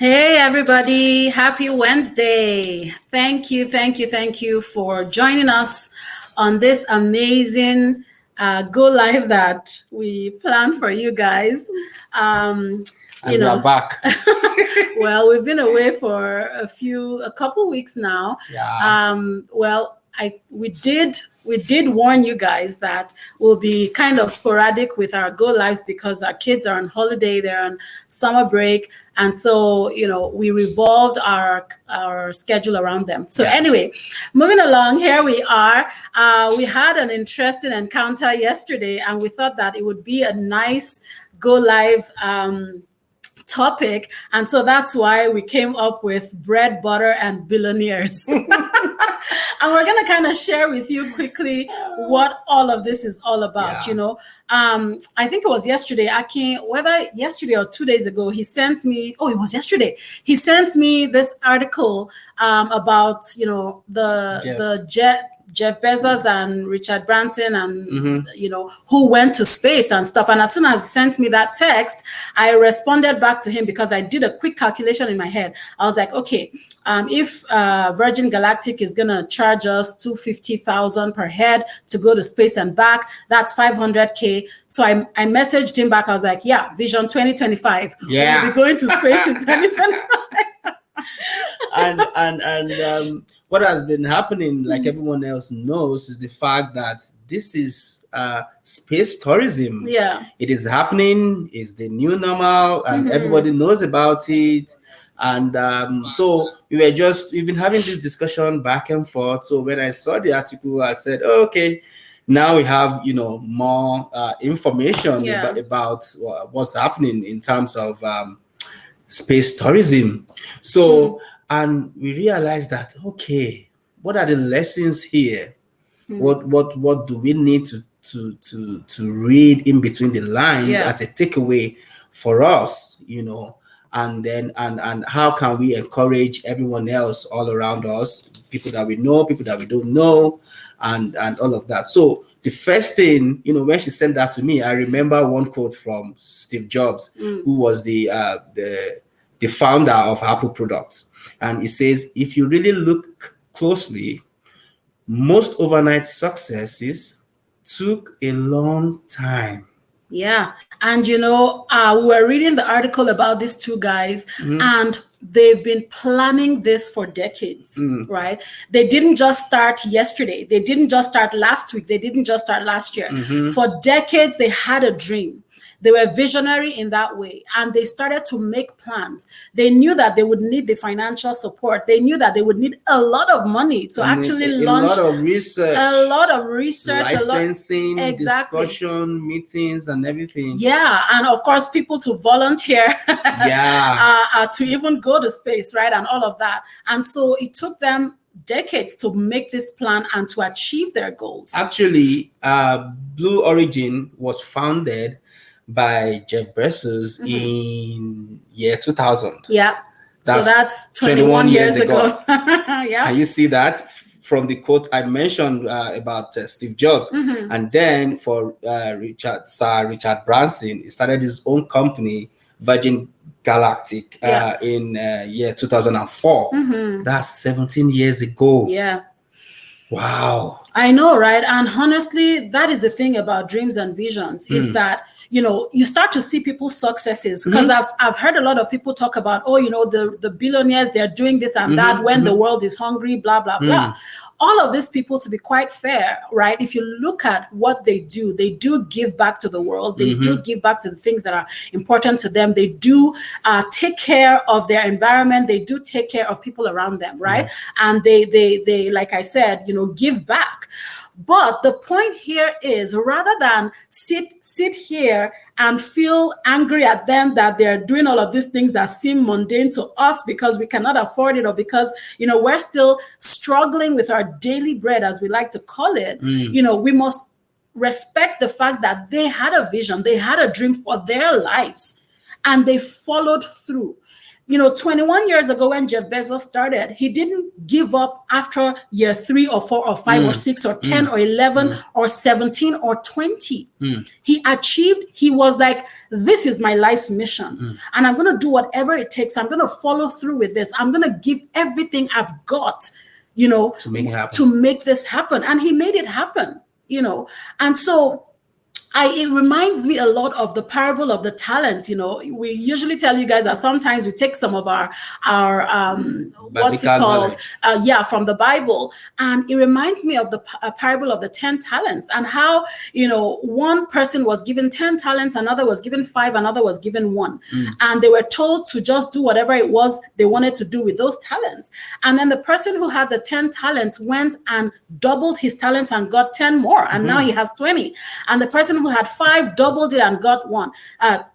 Hey, everybody. Happy Wednesday. Thank you for joining us on this amazing go live that we planned for you guys. And we are back. Well, we've been away for a couple weeks now. Yeah. We did warn you guys that we'll be kind of sporadic with our go lives because our kids are on holiday, they're on summer break, and so we revolved our schedule around them. So anyway, moving along, here we are. We had an interesting encounter yesterday, and we thought that it would be a nice go live topic, and so that's why we came up with bread, butter, and billionaires. And we're going to kind of share with you quickly what all of this is all about. I think it was yesterday, Akin, whether yesterday or 2 days ago, he sent me, it was yesterday, he sent me this article about the Jeff Bezos and Richard Branson and who went to space and stuff. And as soon as he sent me that text, I responded back to him because I did a quick calculation in my head. I was like, okay, if Virgin Galactic is gonna charge us $250,000 per head to go to space and back, that's $500K. So I messaged him back. I was like, yeah, Vision 2025. Yeah, we'll be going to space in 2025. and what has been happening, like everyone else knows, is the fact that this is space tourism. Yeah, it is happening. It's the new normal, and everybody knows about it. And so we've been having this discussion back and forth. So when I saw the article, I said, okay, now we have more information about what's happening in terms of space tourism. So and we realized that, okay, what are the lessons here? What do we need to read in between the lines as a takeaway for us, and then and how can we encourage everyone else all around us, people that we know, people that we don't know, and all of that. So the first thing, when she sent that to me, I remember one quote from Steve Jobs, who was the founder of Apple products. And it says, if you really look closely, most overnight successes took a long time. Yeah. And, we were reading the article about these two guys, and they've been planning this for decades, right? They didn't just start yesterday. They didn't just start last week. They didn't just start last year. For decades, they had a dream. They were visionary in that way, and they started to make plans. They knew that they would need the financial support. They knew that they would need a lot of money to actually launch a lot of research, licensing, discussion, meetings, and everything. Yeah, and of course, people to volunteer, to even go to space, right, and all of that. And so it took them decades to make this plan and to achieve their goals. Actually, Blue Origin was founded by Jeff Bezos in year 2000. Yeah. So that's 21 years ago. Yeah. And you see that from the quote I mentioned about Steve Jobs. And then for Sir Richard Branson, he started his own company, Virgin Galactic, in year 2004. That's 17 years ago. Yeah. Wow. I know, right? And honestly, that is the thing about dreams and visions, is that you start to see people's successes, because I've heard a lot of people talk about, the billionaires, they're doing this and that when the world is hungry, blah, blah, blah. All of these people, to be quite fair, right? If you look at what they do give back to the world. They do give back to the things that are important to them. They do take care of their environment. They do take care of people around them, right? And they like I said, give back. But the point here is, rather than sit here and feel angry at them that they're doing all of these things that seem mundane to us because we cannot afford it, or because, we're still struggling with our daily bread, as we like to call it, we must respect the fact that they had a vision, they had a dream for their lives, and they followed through. 21 years ago when Jeff Bezos started, he didn't give up after year 3 or 4 or 5 or 6 or 10 or 11 or 17 or 20. He was like, this is my life's mission. And I'm going to do whatever it takes. I'm going to follow through with this. I'm going to give everything I've got, to make this happen. And he made it happen, And so it reminds me a lot of the parable of the talents. We usually tell you guys that sometimes we take some of our what's it called? From the Bible. And it reminds me of the parable of the 10 talents and how, one person was given 10 talents, another was given 5, another was given 1. And they were told to just do whatever it was they wanted to do with those talents. And then the person who had the 10 talents went and doubled his talents and got 10 more. And now he has 20. And the person who had 5 doubled it and got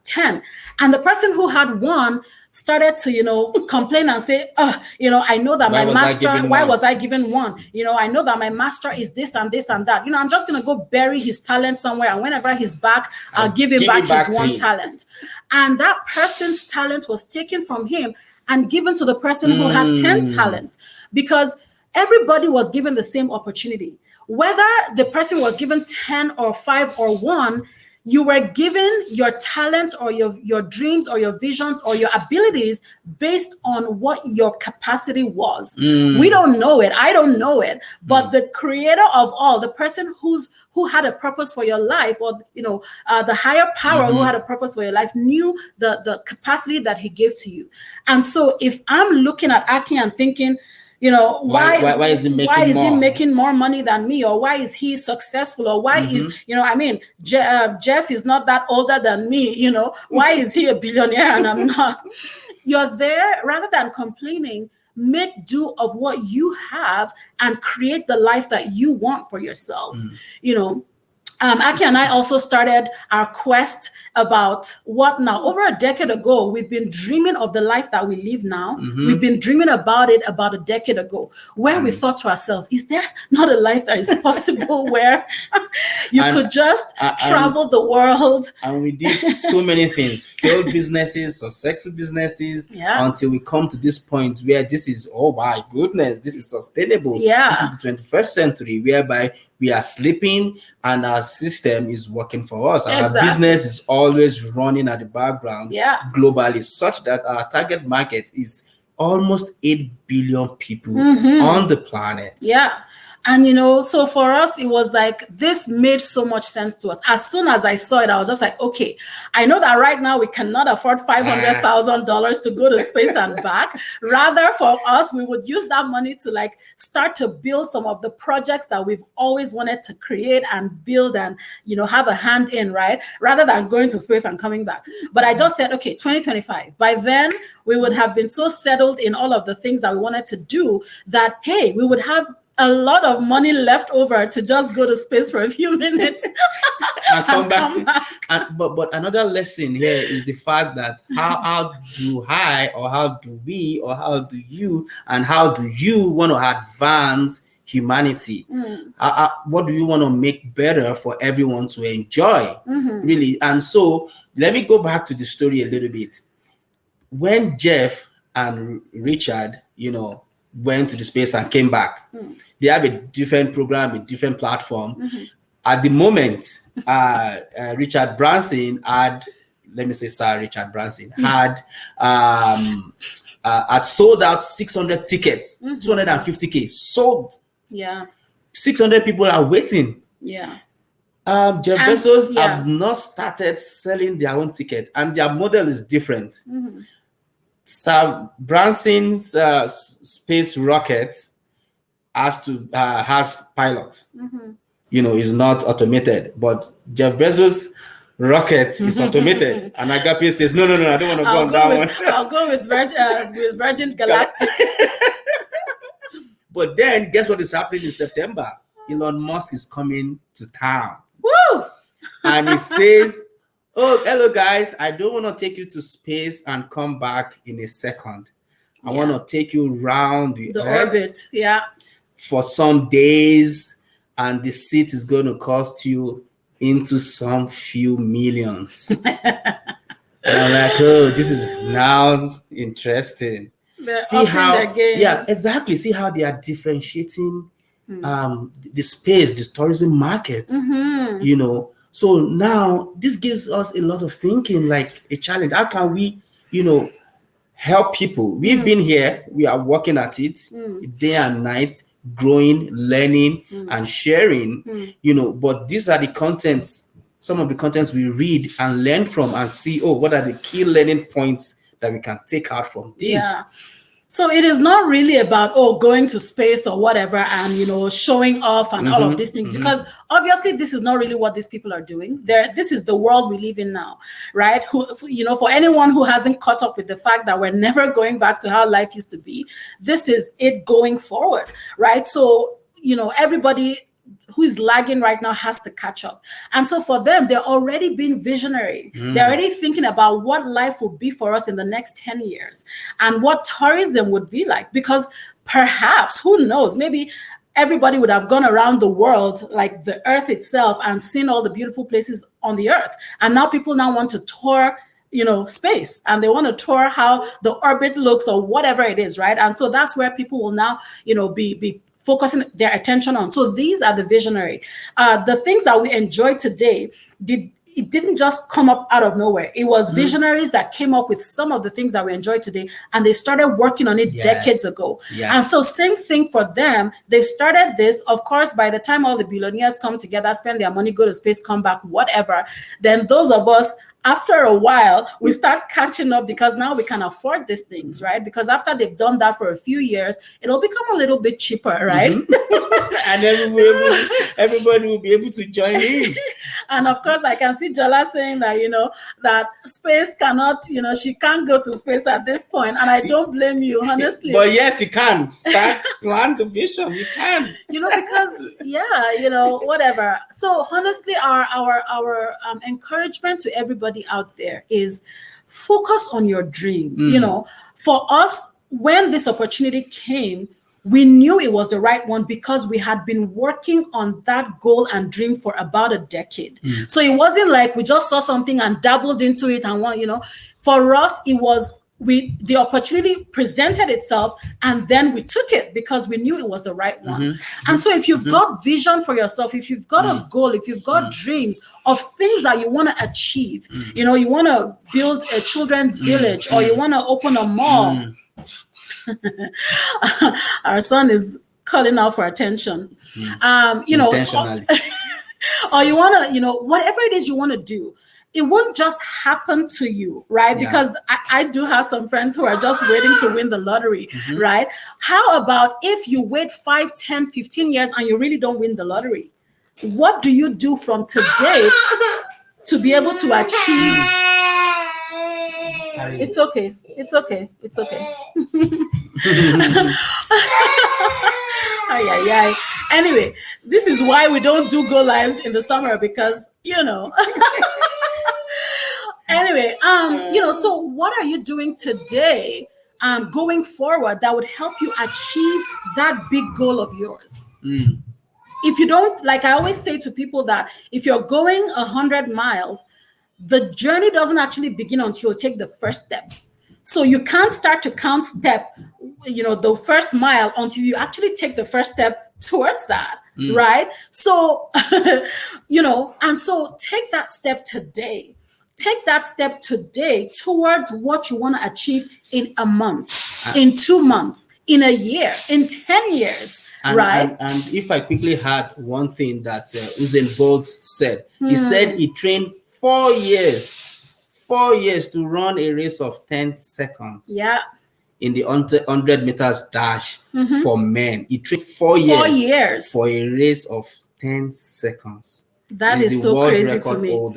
10. And the person who had 1 started to, complain and say, I know that why was I given 1? I know that my master is this and this and that. I'm just going to go bury his talent somewhere. And whenever he's back, I'll give him back his 1 talent. And that person's talent was taken from him and given to the person who had 10 talents, because everybody was given the same opportunity. Whether the person was given 10 or 5 or 1, you were given your talents or your dreams or your visions or your abilities based on what your capacity was. We don't know it. I don't know it. But the creator of all, the person who had a purpose for your life, or the higher power who had a purpose for your life, knew the capacity that he gave to you. And so if I'm looking at Aki and thinking, why is he making more money than me, or why is he successful, or why is Jeff is not that older than me, why is he a billionaire and I'm not? You're there, rather than complaining, make do of what you have and create the life that you want for yourself. Aki and I also started our quest about what now. Over a decade ago, we've been dreaming of the life that we live now. We've been dreaming about it about a decade ago, where we thought to ourselves, is there not a life that is possible where you could just travel the world? And we did so many things, failed businesses, successful businesses, until we come to this point where this is, oh my goodness, this is sustainable. This is the 21st century, whereby we are sleeping and our system is working for us. Our business is always running at the background globally, such that our target market is almost 8 billion people on the planet. And, so for us, it was like, this made so much sense to us. As soon as I saw it, I was just like, okay, I know that right now we cannot afford $500,000 to go to space and back. Rather, for us, we would use that money to start to build some of the projects that we've always wanted to create and build and, have a hand in, right? Rather than going to space and coming back. But I just said, okay, 2025. By then, we would have been so settled in all of the things that we wanted to do that, hey, we would have a lot of money left over to just go to space for a few minutes and come back. But another lesson here is the fact that how do I, or how do we, or how do you, and how do you want to advance humanity? What do you want to make better for everyone to enjoy, really? And so let me go back to the story a little bit. When Jeff and Richard, went to the space and came back, they have a different program, a different platform. At the moment, Richard Branson had, let me say Sir Richard Branson, had sold out 600 tickets, 250K sold. 600 people are waiting. Jeff Bezos have not started selling their own tickets, and their model is different. Sir Branson's space rocket has pilot. Is not automated, but Jeff Bezos' rocket is automated. And Agape says, no, I don't want to go on that one. I'll go with Virgin Galactic. But then, guess what is happening in September? Elon Musk is coming to town. Woo! And he says, oh, hello guys, I don't want to take you to space and come back in a second. I want to take you around the Earth orbit, for some days, and the seat is going to cost you into some few millions. And I'm like, oh, this is now interesting. They're See upping their how, yeah, games. exactly. See how they are differentiating the space, this tourism market, you know. So now this gives us a lot of thinking, like a challenge. How can we, you know, help people? We've been here, we are working at it day and night, growing, learning, and sharing, you know, but these are the contents, some of the contents we read and learn from and see, oh, what are the key learning points that we can take out from this? Yeah. So it is not really about, oh, going to space or whatever and, you know, showing off and all of these things, because obviously this is not really what these people are doing. This is the world we live in now, right? You know, for anyone who hasn't caught up with the fact that we're never going back to how life used to be, this is it going forward, right? So, you know, everybody who is lagging right now has to catch up. And so for them, they're already being visionary. They're already thinking about what life will be for us in the next 10 years and what tourism would be like. Because perhaps, who knows, maybe everybody would have gone around the world, like the earth itself, and seen all the beautiful places on the earth. And now people now want to tour, you know, space, and they want to tour how the orbit looks or whatever it is, right? And so that's where people will now, you know, be focusing their attention on. So these are the visionary. The things that we enjoy today, it didn't just come up out of nowhere. It was visionaries that came up with some of the things that we enjoy today, and they started working on it decades ago. And so same thing for them. They've started this. Of course, by the time all the billionaires come together, spend their money, go to space, come back, whatever, then those of us, after a while, we start catching up because now we can afford these things, right? Because after they've done that for a few years, it'll become a little bit cheaper, right? And then everybody will be able to join in. And of course, I can see Jola saying that, you know, that space cannot, you know, she can't go to space at this point. And I don't blame you, honestly. But yes, you can. Start, plan the vision. You can. You know, because, yeah, you know, whatever. So honestly, our encouragement to everybody out there is focus on your dream. You know, for us, when this opportunity came, we knew it was the right one because we had been working on that goal and dream for about a decade. So it wasn't like we just saw something and dabbled into it and you know, for us, it was the opportunity presented itself and then we took it because we knew it was the right one. And so if you've got vision for yourself, if you've got a goal, if you've got dreams of things that you want to achieve, you know, you want to build a children's village or you want to open a mall. Our son is calling out for attention. You know, or you want to, you know, whatever it is you want to do, it won't just happen to you, right? Because I do have some friends who are just waiting to win the lottery, right? How about if you wait 5, 10, 15 years and you really don't win the lottery? What do you do from today to be able to achieve? It's okay. It's okay. It's okay. Anyway, this is why we don't do go lives in the summer because, you know. Anyway, you know, so what are you doing today going forward that would help you achieve that big goal of yours? If you don't, like I always say to people that if you're going 100 miles, the journey doesn't actually begin until you take the first step. So you can't start to count step, you know, the first mile until you actually take the first step towards that, right? So, you know, and so take that step today. Take that step today towards what you want to achieve in a month, in 2 months, in a year, in 10 years. Right. And if I quickly had one thing that Usain Bolt said, he said he trained 4 years to run a race of 10 seconds. Yeah. In the 100 meters dash for men. He trained 4 years for a race of 10 seconds. That is so crazy to me.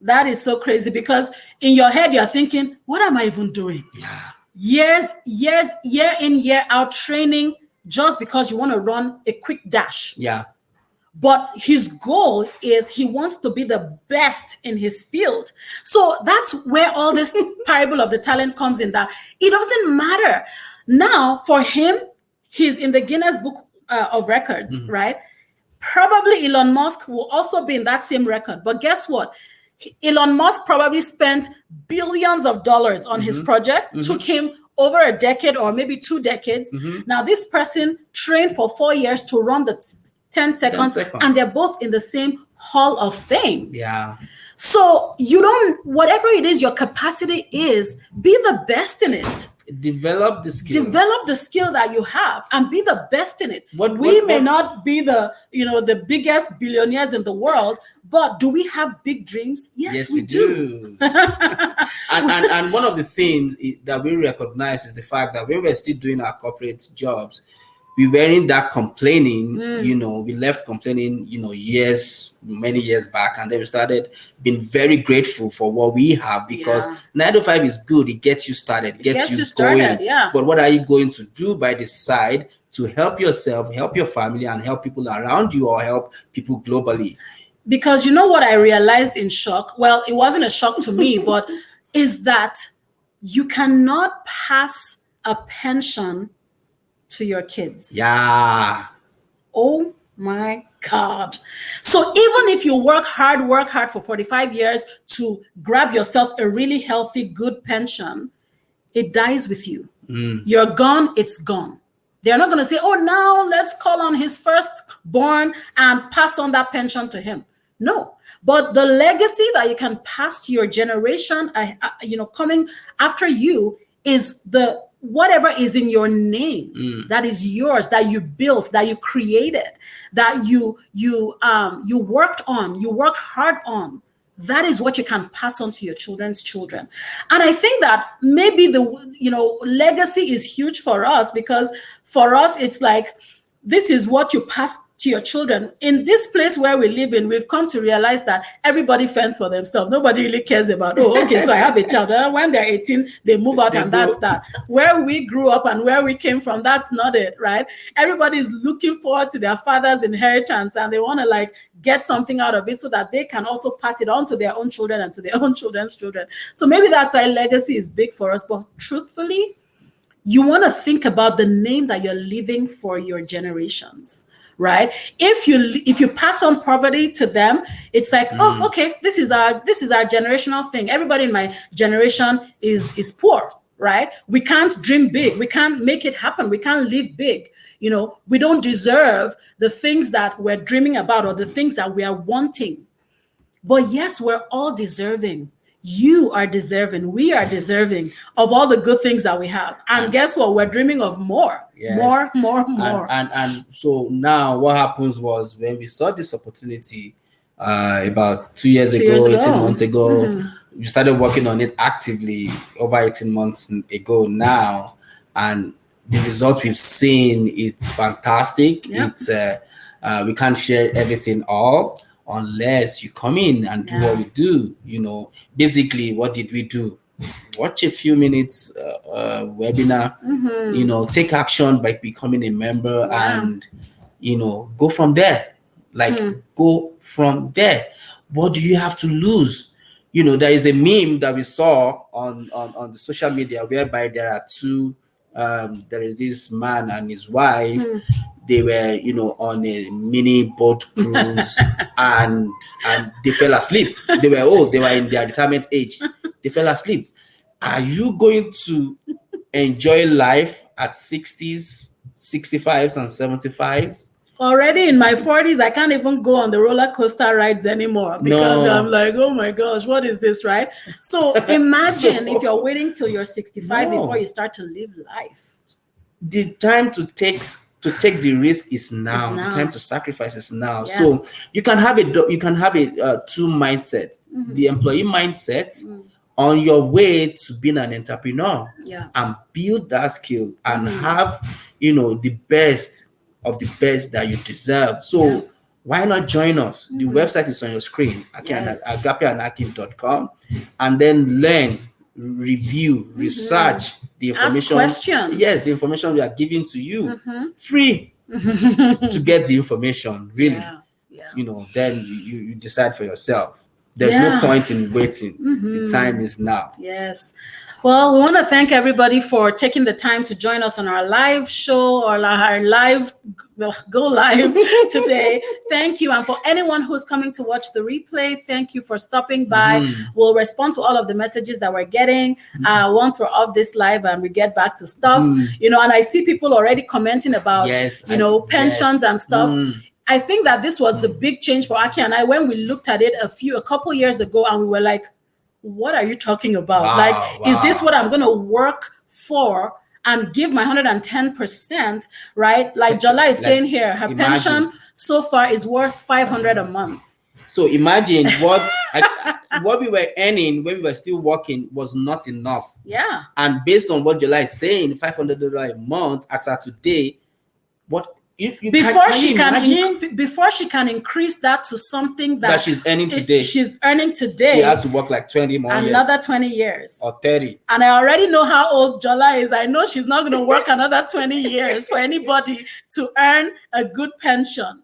That is so crazy because in your head, you're thinking, what am I even doing? Yeah. Year in, year out training just because you want to run a quick dash. Yeah. But his goal is he wants to be the best in his field. So that's where all this parable of the talent comes in, that it doesn't matter. Now, for him, he's in the Guinness Book of Records, right? Probably Elon Musk will also be in that same record. But guess what? Elon Musk probably spent billions of dollars on his project, took him over a decade or maybe 2 decades. Now, this person trained for 4 years to run the 10 seconds, and they're both in the same Hall of Fame. Yeah. So whatever it is your capacity is, be the best in it. Develop the skill. Develop the skill that you have and be the best in it. We may not be the biggest billionaires in the world, but do we have big dreams? Yes, we do. and one of the things that we recognize is the fact that when we're still doing our corporate jobs, we weren't that complaining, we left complaining, many years back, and then we started being very grateful for what we have, because 9 to 5 is good. It gets you started, gets you going. Yeah. But what are you going to do by the side to help yourself, help your family, and help people around you, or help people globally? Because you know what I realized in shock? Well, it wasn't a shock to me, but is that you cannot pass a pension to your kids. Yeah. Oh my God. So even if you work hard for 45 years to grab yourself a really healthy, good pension, it dies with you. You're gone, it's gone. They're not going to say, oh, now let's call on his firstborn and pass on that pension to him. No, but the legacy that you can pass to your generation, coming after you, is the whatever is in your name, that is yours, that you built, that you created, that you worked on, you worked hard on. That is what you can pass on to your children's children. And I think that maybe legacy is huge for us, because for us, it's like, this is what you pass to your children. In this place where we live in, we've come to realize that everybody fends for themselves. Nobody really cares about, so I have a child. When they're 18, they move out, and that's that. Where we grew up and where we came from, that's not it, right? Everybody's looking forward to their father's inheritance, and they want to get something out of it so that they can also pass it on to their own children and to their own children's children. So maybe that's why legacy is big for us. But truthfully, you want to think about the name that you're leaving for your generations, right? If you pass on poverty to them, it's like, oh, okay, this is our generational thing. Everybody in my generation is poor, right? We can't dream big. We can't make it happen. We can't live big. We don't deserve the things that we're dreaming about or the things that we are wanting. But yes, we're all deserving. You are deserving. We are deserving of all the good things that we have. And guess what? We're dreaming of more. Yes. More. And so now what happens was, when we saw this opportunity about 2 years ago, 18 months ago, we started working on it actively over 18 months ago now. And the result we've seen, it's fantastic. Yep. It's we can't share everything all unless you come in and do what we do. Basically, what did we do? Watch a few minutes webinar, take action by becoming a member, and go from there. Go from there. What do you have to lose? There is a meme that we saw on the social media, whereby there are two there is this man and his wife. They were, on a mini boat cruise, and they fell asleep. They were old. They were in their retirement age. They fell asleep. Are you going to enjoy life at 60s, 65s, and 75s? Already in my 40s, I can't even go on the roller coaster rides anymore, because I'm like, oh my gosh, what is this, right? So imagine if you're waiting till you're 65 before you start to live life. The time to take the risk is now. The time to sacrifice is now. Yeah. So you can have a two mindset: the employee mindset on your way to being an entrepreneur, and build that skill and have the best of the best that you deserve. So why not join us? The website is on your screen, agapeanakim.com, and then learn, review, research the information. Ask questions. Yes, the information we are giving to you, free to get the information. Really, then you decide for yourself. There's no Yeah. point in waiting. The time is now. Yes. Well, we want to thank everybody for taking the time to join us on our live show or our live go live today. Thank you. And for anyone who's coming to watch the replay, thank you for stopping by. We'll respond to all of the messages that we're getting once we're off this live and we get back to stuff. You know, and I see people already commenting about, Yes, pensions and stuff. I think that this was the big change for Aki and I when we looked at it a couple years ago and we were like, what are you talking about? Wow, like, is this what I'm going to work for and give my 110%, right? Like Jola is saying here, her pension so far is worth 500 a month. So imagine what we were earning when we were still working was not enough. Yeah. And based on what Jola is saying, $500 a month as of today, what before she can increase that to something that she's earning today. She has to work like 20 more another years. 20 years Or 30. And I already know how old Jola is. I know she's not going to work another 20 years for anybody to earn a good pension.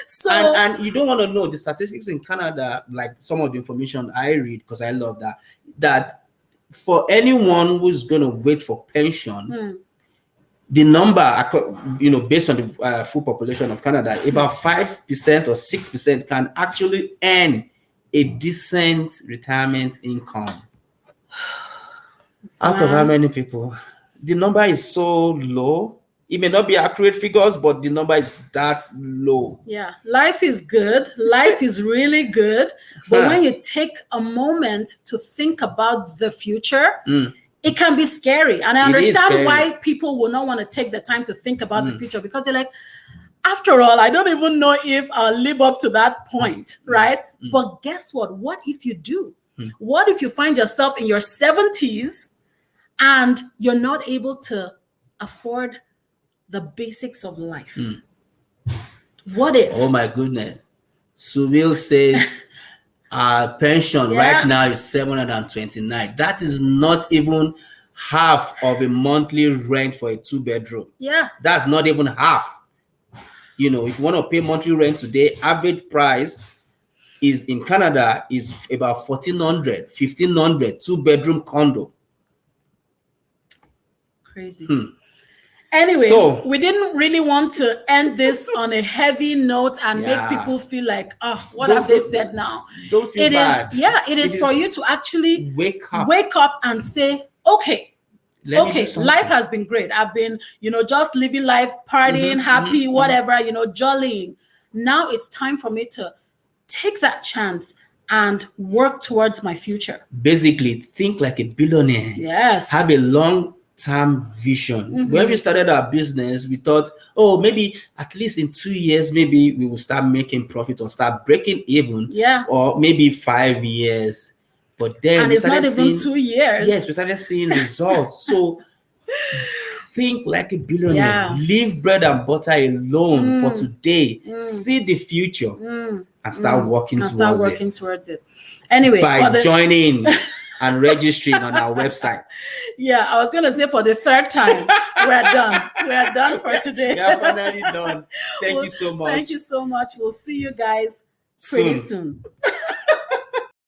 So and you don't want to know the statistics in Canada, like some of the information I read because I love that for anyone who's going to wait for pension, the number, based on the full population of Canada, about 5% or 6% can actually earn a decent retirement income. Out of how many people? The number is so low. It may not be accurate figures, but the number is that low. Yeah, life is good. Life is really good. But when you take a moment to think about the future, it can be scary. And I understand why people will not want to take the time to think about the future because they're like, after all, I don't even know if I'll live up to that point, right? But guess what? What if you do? What if you find yourself in your 70s and you're not able to afford the basics of life? What if? Oh my goodness. Subil says our pension right now is $729. That is not even half of a monthly rent for a 2-bedroom. Yeah. That's not even half. If you want to pay monthly rent today, average price is in Canada is about $1,400, $1,500, 2-bedroom condo. Crazy. Anyway, so we didn't really want to end this on a heavy note and make people feel like, what have they said now? Don't feel bad. It is for you to actually wake up and say, okay, life has been great. I've been, just living life, partying, happy, whatever, jollying. Now it's time for me to take that chance and work towards my future. Basically, think like a billionaire. Yes. Have a long-term vision. When we started our business, we thought, maybe at least in 2 years, maybe we will start making profit or start breaking even. Yeah. Or maybe 5 years. But then it's not even 2 years. Yes, we started seeing results. So think like a billionaire. Yeah. Leave bread and butter alone for today. See the future and start working towards it. Anyway, by joining and registering on our website. Yeah, I was gonna say for the third time, we're done. We're done for today. We are finally done. Thank you so much. Thank you so much. We'll see you guys pretty soon.